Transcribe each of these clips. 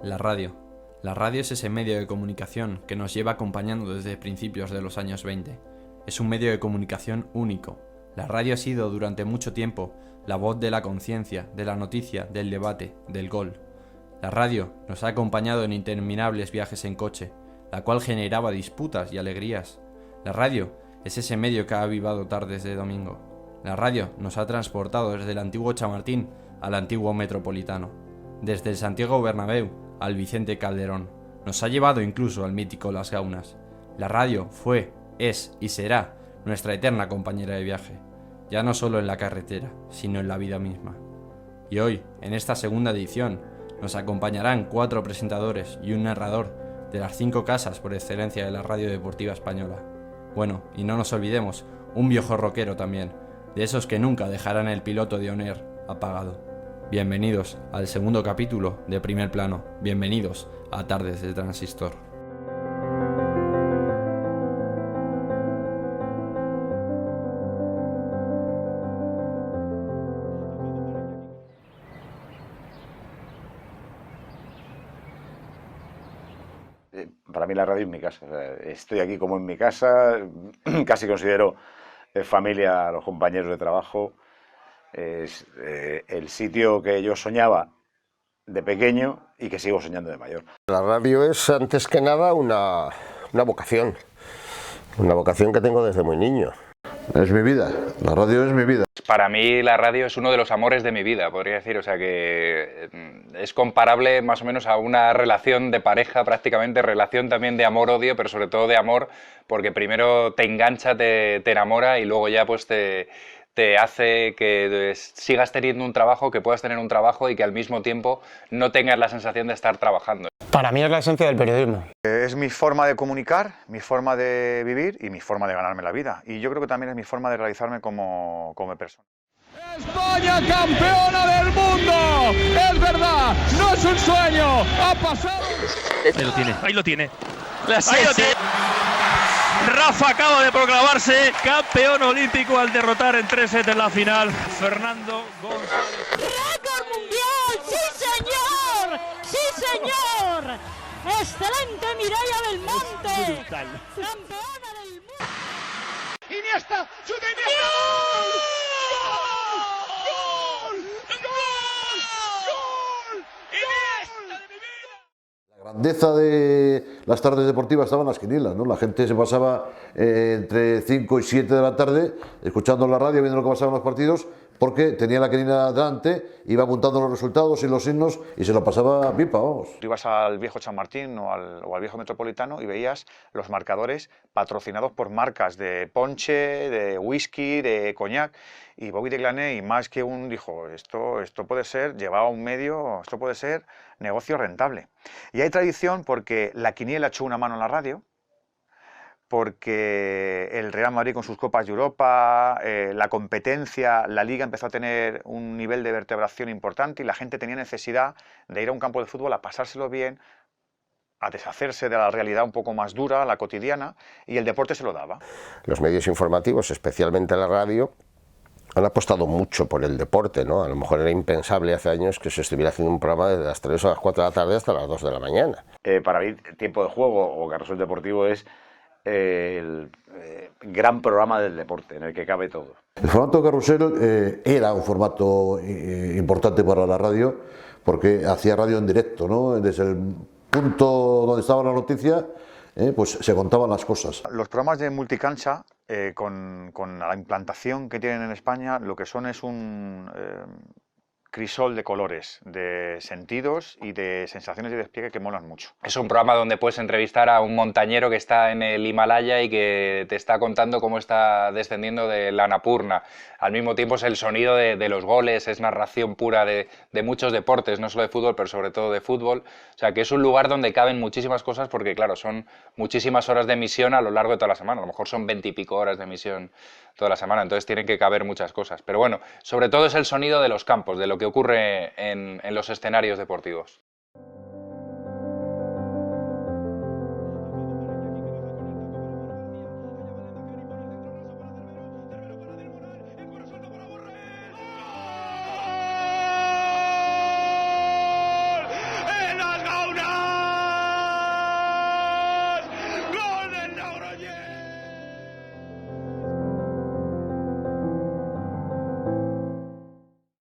La radio. La radio es ese medio de comunicación que nos lleva acompañando desde principios de los años 20. Es un medio de comunicación único. La radio ha sido durante mucho tiempo la voz de la conciencia, de la noticia, del debate, del gol. La radio nos ha acompañado en interminables viajes en coche, la cual generaba disputas y alegrías. La radio es ese medio que ha avivado tardes de domingo. La radio nos ha transportado desde el antiguo Chamartín al antiguo Metropolitano, desde el Santiago Bernabéu al Vicente Calderón. Nos ha llevado incluso al mítico Las Gaunas. La radio fue, es y será nuestra eterna compañera de viaje, ya no solo en la carretera, sino en la vida misma. Y hoy, en esta segunda edición, nos acompañarán 4 presentadores y un narrador de las 5 casas por excelencia de la radio deportiva española. Bueno, y no nos olvidemos, un viejo rockero también, de esos que nunca dejarán el piloto de On Air apagado. Bienvenidos al segundo capítulo de Primer Plano. Bienvenidos a Tardes de Transistor. Para mí la radio es mi casa. O sea, estoy aquí como en mi casa, casi considero familia a los compañeros de trabajo. Es el sitio que yo soñaba de pequeño y que sigo soñando de mayor. La radio es antes que nada una vocación que tengo desde muy niño. Es mi vida, la radio es mi vida. Para mí la radio es uno de los amores de mi vida, podría decir, o sea que es comparable más o menos a una relación de pareja prácticamente, relación también de amor-odio, pero sobre todo de amor, porque primero te engancha, te enamora y luego ya pues te hace que sigas teniendo un trabajo, que puedas tener un trabajo y que al mismo tiempo no tengas la sensación de estar trabajando. Para mí es la esencia del periodismo. Es mi forma de comunicar, mi forma de vivir y mi forma de ganarme la vida. Y yo creo que también es mi forma de realizarme como persona. ¡España campeona del mundo! ¡Es verdad! ¡No es un sueño! ¡Ha pasado! Ahí lo tiene, ahí lo tiene. Ahí lo tiene. Rafa acaba de proclamarse campeón olímpico al derrotar en 3 sets en la final Fernando González. ¡Récord mundial! ¡Sí, señor! ¡Sí, señor! ¡Excelente Mireia Belmonte! Brutal. ¡Campeona del mundo! ¡Iniesta! ¡Chuta Iniesta! ¡Gol! ¡Gol! ¡Gol! ¡Gol! ¡Iniesta de mi vida! La grandeza de las tardes deportivas estaban las quinielas, ¿no? La gente se pasaba entre 5 y 7 de la tarde escuchando la radio, viendo lo que pasaba en los partidos, porque tenía la quiniela delante, iba apuntando los resultados y los signos y se lo pasaba pipa, vamos. Tú ibas al viejo Chamartín o al viejo Metropolitano y veías los marcadores patrocinados por marcas de ponche, de whisky, de coñac, y Bobby de Glané, y más que un, dijo, esto puede ser, llevaba un medio, esto puede ser negocio rentable. Y hay tradición porque la quiniela echó una mano en la radio, porque el Real Madrid con sus Copas de Europa, la competencia, la Liga empezó a tener un nivel de vertebración importante y la gente tenía necesidad de ir a un campo de fútbol a pasárselo bien, a deshacerse de la realidad un poco más dura, la cotidiana, y el deporte se lo daba. Los medios informativos, especialmente la radio, han apostado mucho por el deporte, ¿no? A lo mejor era impensable hace años que se estuviera haciendo un programa desde las 3 o las 4 de la tarde hasta las 2 de la mañana. Para mí, Tiempo de Juego o Carrusel Deportivo es el gran programa del deporte en el que cabe todo. El formato carrusel era un formato importante para la radio porque hacía radio en directo, ¿no? Desde el punto donde estaba la noticia, pues se contaban las cosas. Los programas de multicancha, con la implantación que tienen en España, lo que son es un crisol de colores, de sentidos y de sensaciones de despliegue que molan mucho. Es un programa donde puedes entrevistar a un montañero que está en el Himalaya y que te está contando cómo está descendiendo de la Annapurna. Al mismo tiempo es el sonido de los goles, es narración pura de muchos deportes, no solo de fútbol, pero sobre todo de fútbol. O sea que es un lugar donde caben muchísimas cosas porque, claro, son muchísimas horas de emisión a lo largo de toda la semana. A lo mejor son 20 y pico horas de emisión toda la semana, entonces tienen que caber muchas cosas. Pero bueno, sobre todo es el sonido de los campos, de lo que ocurre en los escenarios deportivos. ¡En las Gaunas!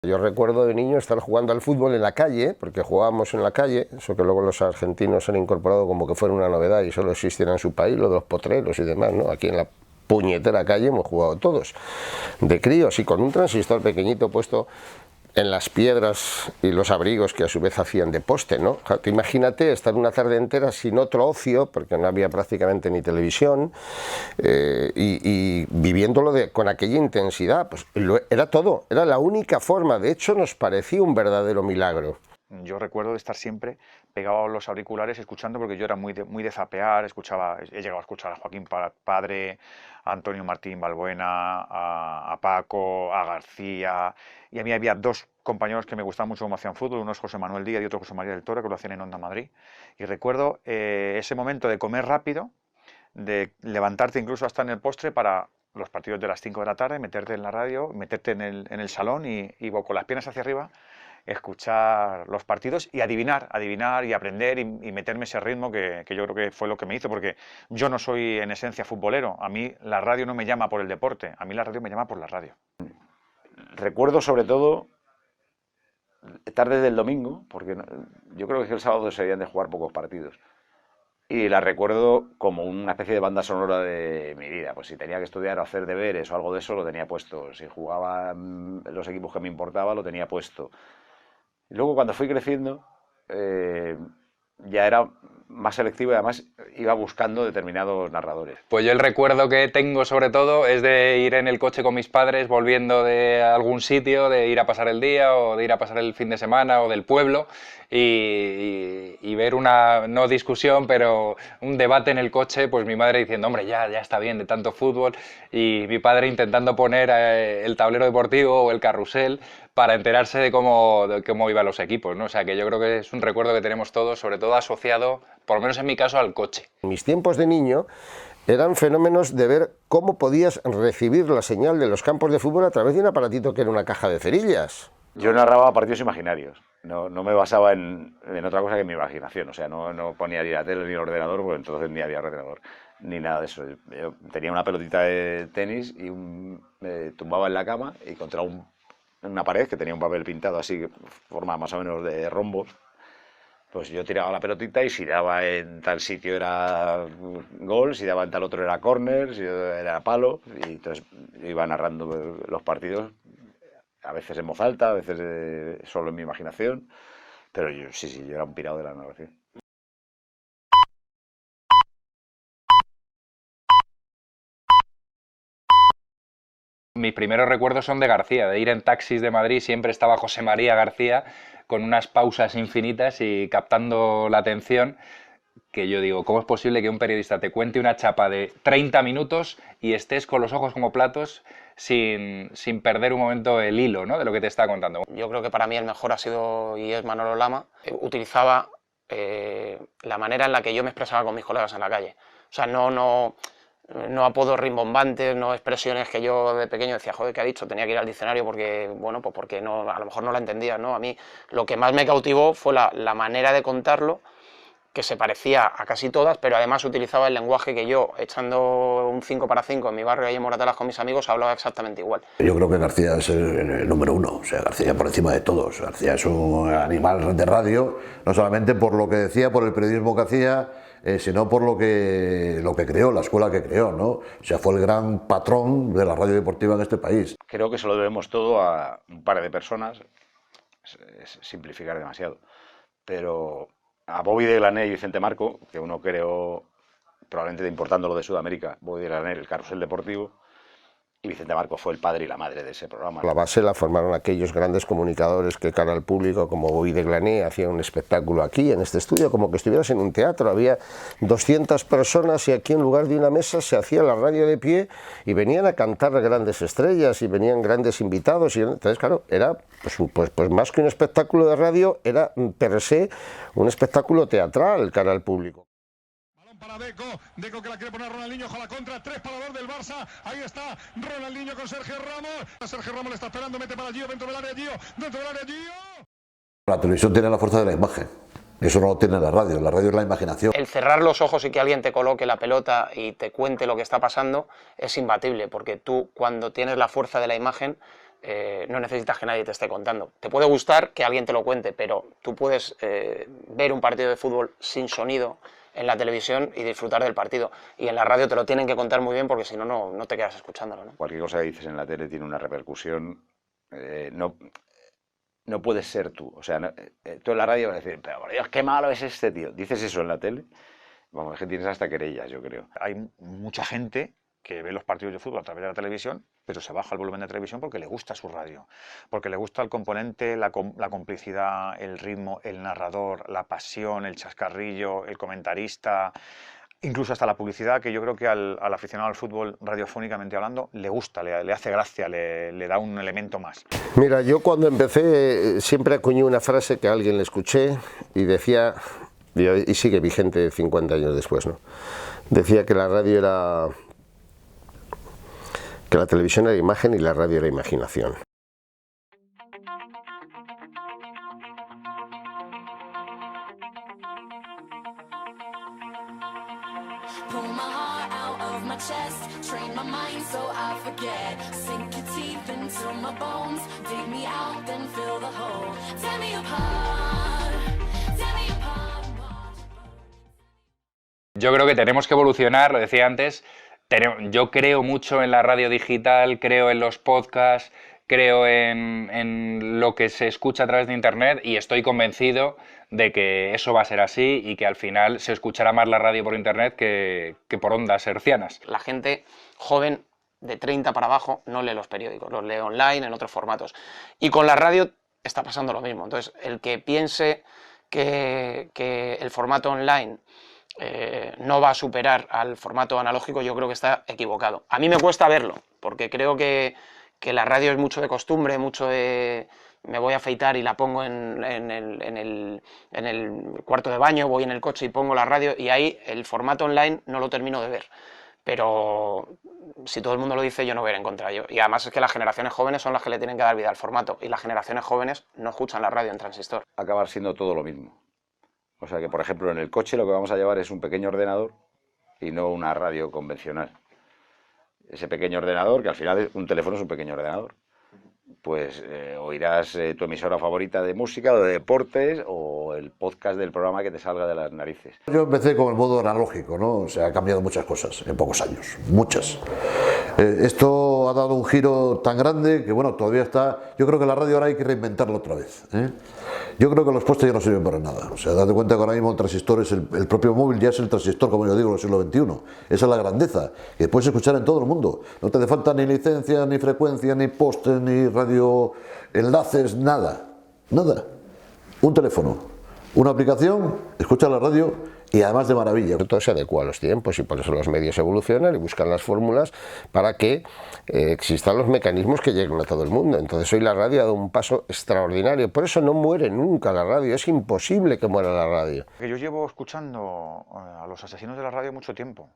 Yo recuerdo de niño estar jugando al fútbol en la calle, porque jugábamos en la calle, eso que luego los argentinos han incorporado como que fuera una novedad y solo existiera en su país, lo de los potreros y demás, ¿no? Aquí en la puñetera calle hemos jugado todos, de críos y con un transistor pequeñito puesto en las piedras y los abrigos que a su vez hacían de poste, ¿no? Imagínate estar una tarde entera sin otro ocio, porque no había prácticamente ni televisión, y viviéndolo con aquella intensidad, pues era todo, era la única forma, de hecho nos parecía un verdadero milagro. Yo recuerdo de estar siempre pegado a los auriculares escuchando, porque yo era muy de zapear, he llegado a escuchar a Joaquín Padre, a Antonio Martín Balbuena, a Paco, a García, y a mí había dos compañeros que me gustaban mucho cómo hacían fútbol, uno es José Manuel Díaz y otro José María del Toro, que lo hacían en Onda Madrid, y recuerdo ese momento de comer rápido, de levantarte incluso hasta en el postre para los partidos de las 5 de la tarde, meterte en la radio, meterte en el salón y con las piernas hacia arriba, escuchar los partidos y adivinar y aprender y meterme ese ritmo que yo creo que fue lo que me hizo, porque yo no soy en esencia futbolero, a mí la radio no me llama por el deporte, a mí la radio me llama por la radio. Recuerdo sobre todo tardes del domingo, porque yo creo que el sábado se habían de jugar pocos partidos, y la recuerdo como una especie de banda sonora de mi vida. Pues si tenía que estudiar o hacer deberes o algo de eso, lo tenía puesto. Si jugaba en los equipos que me importaba, lo tenía puesto. Y luego cuando fui creciendo, ya era más selectivo y además iba buscando determinados narradores. Pues yo el recuerdo que tengo sobre todo es de ir en el coche con mis padres volviendo de algún sitio, de ir a pasar el día o de ir a pasar el fin de semana o del pueblo y ver una, no discusión, pero un debate en el coche, pues mi madre diciendo, hombre, ya está bien de tanto fútbol, y mi padre intentando poner el tablero deportivo o el carrusel para enterarse de cómo iban los equipos, ¿no? O sea, que yo creo que es un recuerdo que tenemos todos, sobre todo asociado, por lo menos en mi caso, al coche. En mis tiempos de niño eran fenómenos de ver cómo podías recibir la señal de los campos de fútbol a través de un aparatito que era una caja de cerillas. Yo narraba partidos imaginarios, no me basaba en otra cosa que en mi imaginación, o sea, no ponía ni la tele ni el ordenador, porque entonces ni había ordenador, ni nada de eso. Yo tenía una pelotita de tenis y me tumbaba en la cama y contra una pared que tenía un papel pintado así, forma más o menos de rombos, pues yo tiraba la pelotita y si daba en tal sitio era gol, si daba en tal otro era córner, si era palo, y entonces yo iba narrando los partidos, a veces en voz alta, a veces solo en mi imaginación, pero yo yo era un pirado de la narración. Mis primeros recuerdos son de García, de ir en taxis de Madrid, siempre estaba José María García con unas pausas infinitas y captando la atención, que yo digo, ¿cómo es posible que un periodista te cuente una chapa de 30 minutos y estés con los ojos como platos sin perder un momento el hilo, ¿no?, de lo que te está contando? Yo creo que para mí el mejor ha sido y es Manolo Lama. Utilizaba la manera en la que yo me expresaba con mis colegas en la calle. O sea, no apodos rimbombantes, no expresiones que yo de pequeño decía, joder, ¿qué ha dicho? Tenía que ir al diccionario porque, bueno, pues porque no, a lo mejor no la entendía, ¿no? A mí lo que más me cautivó fue la manera de contarlo, que se parecía a casi todas, pero además utilizaba el lenguaje que yo, echando un 5 para 5 en mi barrio ahí en Moratalas con mis amigos, hablaba exactamente igual. Yo creo que García es el número uno, o sea, García por encima de todos. García es un animal de radio, no solamente por lo que decía, por el periodismo que hacía, sino por lo que creó, la escuela que creó, ¿no? O sea, fue el gran patrón de la radio deportiva en este país. Creo que se lo debemos todo a un par de personas, es simplificar demasiado, pero a Bobby de Glané y Vicente Marco, que uno creó, probablemente importándolo de Sudamérica, Bobby de Glané, el carrusel deportivo, y Vicente Marco fue el padre y la madre de ese programa. La base la formaron aquellos grandes comunicadores que cara al público, como Bobby de Glané, hacía un espectáculo aquí en este estudio, como que estuvieras en un teatro, había 200 personas y aquí en lugar de una mesa se hacía la radio de pie y venían a cantar grandes estrellas y venían grandes invitados, y entonces claro, era pues más que un espectáculo de radio, era per se un espectáculo teatral cara al público. Para Deco que la quiere poner Ronaldinho, ojo a la contra, 3 para 2 del Barça, ahí está Ronaldinho con Sergio Ramos, Sergio Ramos le está esperando, mete para Gio, dentro del área Gio. La televisión tiene la fuerza de la imagen, eso no lo tiene la radio es la imaginación. El cerrar los ojos y que alguien te coloque la pelota y te cuente lo que está pasando es imbatible, porque tú cuando tienes la fuerza de la imagen no necesitas que nadie te esté contando. Te puede gustar que alguien te lo cuente, pero tú puedes ver un partido de fútbol sin sonido en la televisión y disfrutar del partido. Y en la radio te lo tienen que contar muy bien porque si no, no te quedas escuchándolo, ¿no? Cualquier cosa que dices en la tele tiene una repercusión. No puedes ser tú. O sea, tú en la radio vas a decir, pero por Dios, qué malo es este tío. Dices eso en la tele, vamos, es que tienes hasta querellas, yo creo. Hay mucha gente que ve los partidos de fútbol a través de la televisión, pero se baja el volumen de televisión porque le gusta su radio, porque le gusta el componente, la complicidad, el ritmo, el narrador, la pasión, el chascarrillo, el comentarista, incluso hasta la publicidad, que yo creo que al aficionado al fútbol, radiofónicamente hablando, le gusta, le hace gracia, le da un elemento más. Mira, yo cuando empecé siempre acuñé una frase que a alguien le escuché y decía, y sigue vigente 50 años después, ¿no? Decía que la radio era... que la televisión era imagen y la radio era imaginación. Yo creo que tenemos que evolucionar, lo decía antes. Yo creo mucho en la radio digital, creo en los podcasts, creo en lo que se escucha a través de internet y estoy convencido de que eso va a ser así y que al final se escuchará más la radio por internet que por ondas hercianas. La gente joven de 30 para abajo no lee los periódicos, los lee online en otros formatos. Y con la radio está pasando lo mismo. Entonces, el que piense que el formato online no va a superar al formato analógico, yo creo que está equivocado. A mí me cuesta verlo, porque creo que la radio es mucho de costumbre, mucho de... me voy a afeitar y la pongo en el cuarto de baño, voy en el coche y pongo la radio, y ahí el formato online no lo termino de ver. Pero si todo el mundo lo dice, yo no voy a ir en contra. Y además es que las generaciones jóvenes son las que le tienen que dar vida al formato, y las generaciones jóvenes no escuchan la radio en transistor. Acabar siendo todo lo mismo. O sea que, por ejemplo, en el coche lo que vamos a llevar es un pequeño ordenador y no una radio convencional. Ese pequeño ordenador, que al final un teléfono es un pequeño ordenador, pues oirás tu emisora favorita de música o de deportes o el podcast del programa que te salga de las narices. Yo empecé con el modo analógico, ¿no? O sea, ha cambiado muchas cosas en pocos años, muchas. Esto ha dado un giro tan grande que, bueno, todavía está... Yo creo que la radio ahora hay que reinventarla otra vez, ¿eh? Yo creo que los postes ya no sirven para nada. O sea, date cuenta que ahora mismo el transistor es el propio móvil, ya es el transistor, como yo digo, del siglo XXI. Esa es la grandeza, que puedes escuchar en todo el mundo. No te hace falta ni licencia, ni frecuencia, ni postes, ni radioenlaces, nada. Nada. Un teléfono, una aplicación, escucha la radio y además de maravilla. Todo se adecua a los tiempos y por eso los medios evolucionan y buscan las fórmulas para que existan los mecanismos que lleguen a todo el mundo. Entonces hoy la radio ha dado un paso extraordinario, por eso no muere nunca la radio, es imposible que muera la radio. Yo llevo escuchando a los asesinos de la radio mucho tiempo,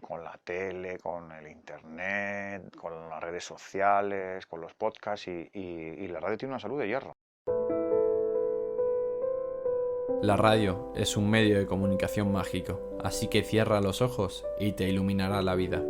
con la tele, con el internet, con las redes sociales, con los podcasts y la radio tiene una salud de hierro. La radio es un medio de comunicación mágico, así que cierra los ojos y te iluminará la vida.